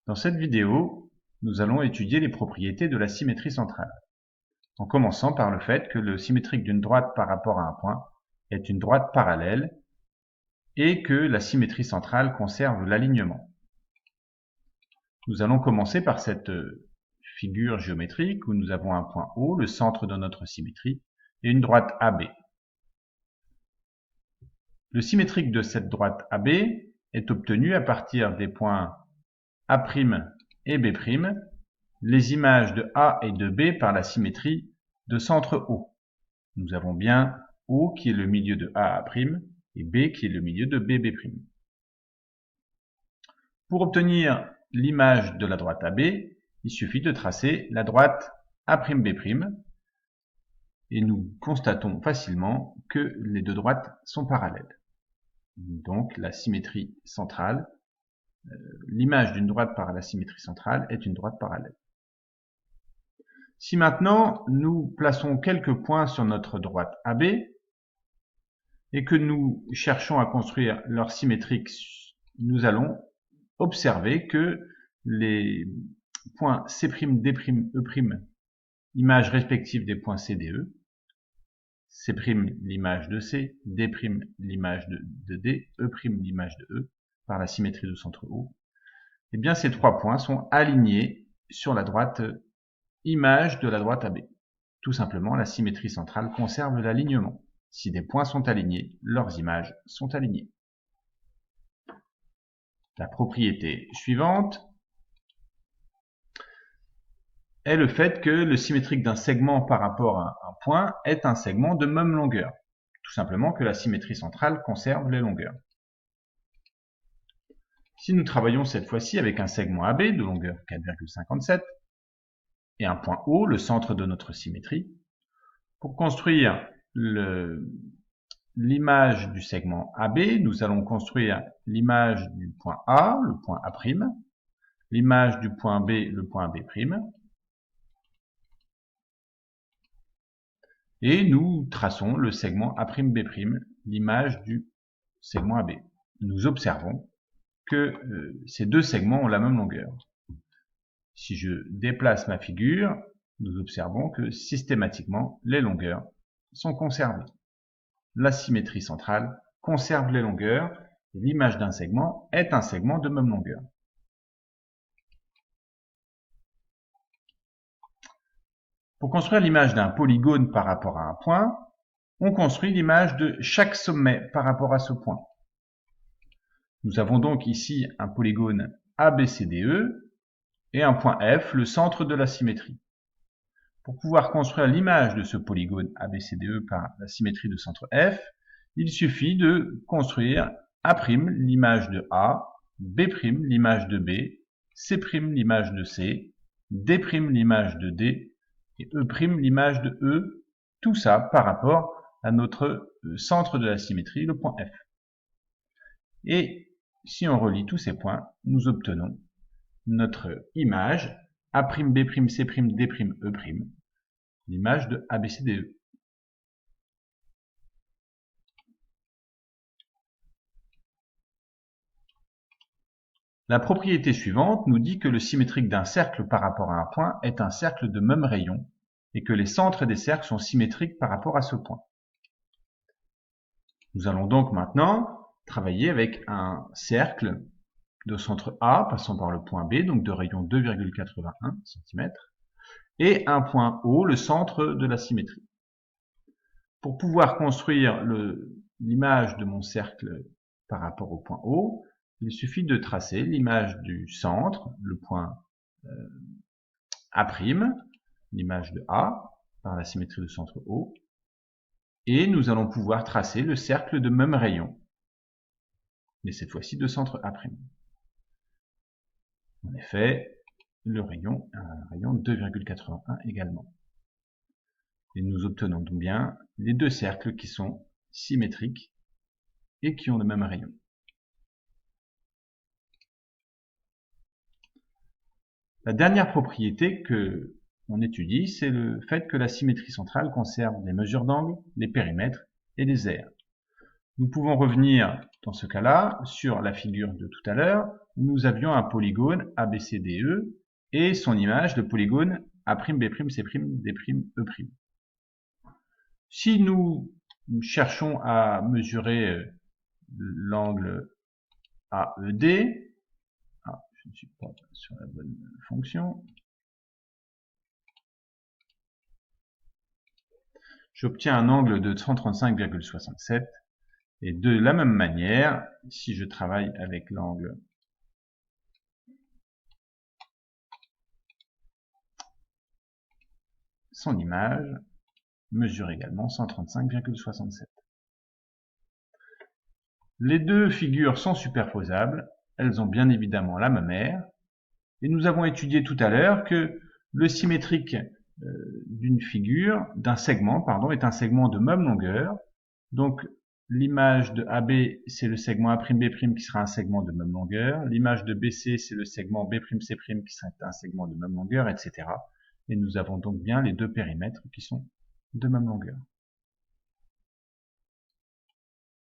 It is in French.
Dans cette vidéo, nous allons étudier les propriétés de la symétrie centrale, en commençant par le fait que le symétrique d'une droite par rapport à un point est une droite parallèle et que la symétrie centrale conserve l'alignement. Nous allons commencer par cette figure géométrique où nous avons un point O, le centre de notre symétrie, et une droite AB. Le symétrique de cette droite AB est obtenu à partir des points A' et B', les images de A et de B par la symétrie de centre O. Nous avons bien O qui est le milieu de A' et B qui est le milieu de B'. Pour obtenir l'image de la droite AB, il suffit de tracer la droite A'B' et nous constatons facilement que les deux droites sont parallèles. Donc la symétrie centrale, l'image d'une droite par la symétrie centrale est une droite parallèle. Si maintenant nous plaçons quelques points sur notre droite AB et que nous cherchons à construire leur symétrique, nous allons observer que les points C', D', E', images respectives des points C, D, E, C' l'image de C, D' l'image de D, E' l'image de E, par la symétrie de centre O, et bien ces trois points sont alignés sur la droite image de la droite AB. Tout simplement, la symétrie centrale conserve l'alignement. Si des points sont alignés, leurs images sont alignées. La propriété suivante est le fait que le symétrique d'un segment par rapport à un point est un segment de même longueur. Tout simplement que la symétrie centrale conserve les longueurs. Si nous travaillons cette fois-ci avec un segment AB de longueur 4,57 et un point O, le centre de notre symétrie, pour construire l'image du segment AB, nous allons construire l'image du point A, le point A', l'image du point B, le point B', et nous traçons le segment A'B', l'image du segment AB. Nous observons que ces deux segments ont la même longueur. Si je déplace ma figure, nous observons que systématiquement les longueurs sont conservées. La symétrie centrale conserve les longueurs et l'image d'un segment est un segment de même longueur. Pour construire l'image d'un polygone par rapport à un point, on construit l'image de chaque sommet par rapport à ce point. Nous avons donc ici un polygone ABCDE et un point F, le centre de la symétrie. Pour pouvoir construire l'image de ce polygone ABCDE par la symétrie de centre F, il suffit de construire A' l'image de A, B' l'image de B, C' l'image de C, D' l'image de D et E' l'image de E, tout ça par rapport à notre centre de la symétrie, le point F. Et si on relie tous ces points, nous obtenons notre image A'B', C', D', E', l'image de ABCDE. La propriété suivante nous dit que le symétrique d'un cercle par rapport à un point est un cercle de même rayon et que les centres des cercles sont symétriques par rapport à ce point. Nous allons donc maintenant travailler avec un cercle de centre A passant par le point B, donc de rayon 2,81 cm, et un point O, le centre de la symétrie. Pour pouvoir construire l'image de mon cercle par rapport au point O, il suffit de tracer l'image du centre, le point A', l'image de A, par la symétrie de centre O, et nous allons pouvoir tracer le cercle de même rayon, mais cette fois-ci de centre A'. En effet, le rayon est un rayon 2,81 également. Et nous obtenons donc bien les deux cercles qui sont symétriques et qui ont le même rayon. La dernière propriété que on étudie, c'est le fait que la symétrie centrale conserve les mesures d'angle, les périmètres et les aires. Nous pouvons revenir, dans ce cas-là, sur la figure de tout à l'heure, où nous avions un polygone ABCDE et son image de polygone A'B'C', D'. Si nous cherchons à mesurer l'angle AED, je ne suis pas sur la bonne fonction, j'obtiens un angle de 135,67. Et de la même manière, si je travaille avec l'angle son image mesure également 135,67. Les deux figures sont superposables, elles ont bien évidemment la même aire, et nous avons étudié tout à l'heure que le symétrique d'une figure, d'un segment, pardon, est un segment de même longueur. Donc l'image de AB, c'est le segment A'B' qui sera un segment de même longueur. L'image de BC, c'est le segment B'C' qui sera un segment de même longueur, etc. Et nous avons donc bien les deux périmètres qui sont de même longueur.